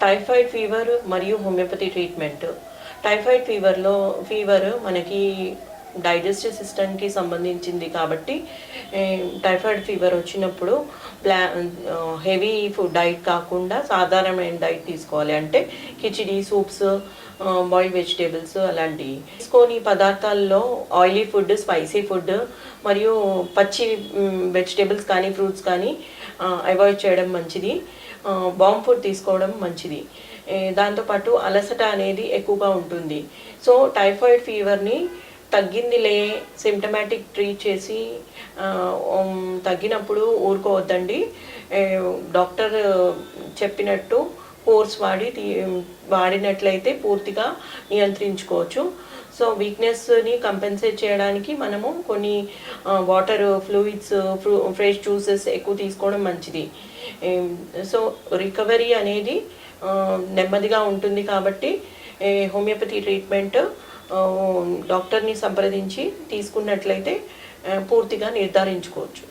Typhoid fever మరియు homeopathy treatment. Typhoid fever మనకి digestive సిస్టమ్‌కి సంబంధించింది కాబట్టి టైఫాయిడ్ ఫీవర్ వచ్చినప్పుడు హెవీ ఫుడ్ డైట్ కాకుండా సాధారణమైన డైట్ తీసుకోవాలి. అంటే కిచిడి, సూప్స్, బాయిల్డ్ వెజిటేబుల్స్ అలాంటివి తీసుకొని పదార్థాల్లో ఆయిలీ ఫుడ్, స్పైసీ ఫుడ్ మరియు పచ్చి వెజిటేబుల్స్ కానీ ఫ్రూట్స్ కానీ అవాయిడ్ చేయడం మంచిది. బాంబ్ ఫుడ్ తీసుకోవడం మంచిది. దాంతోపాటు అలసట అనేది ఎక్కువగా ఉంటుంది. సో టైఫాయిడ్ ఫీవర్ని తగ్గిందిలే సిమ్టమాటిక్ ట్రీట్ చేసి తగ్గినప్పుడు ఊరుకోవద్దండి. డాక్టర్ చెప్పినట్టు కోర్స్ వాడినట్లయితే పూర్తిగా నియంత్రించుకోవచ్చు. సో వీక్నెస్ని కంపెన్సేట్ చేయడానికి మనము కొన్ని వాటర్, ఫ్లూయిడ్స్, ఫ్రెష్ జ్యూసెస్ ఎక్కువ తీసుకోవడం మంచిది. సో రికవరీ అనేది నెమ్మదిగా ఉంటుంది కాబట్టి హోమియోపతి ట్రీట్మెంట్ డాక్టర్ని సంప్రదించి తీసుకున్నట్లయితే పూర్తిగా నిర్ధారించుకోవచ్చు.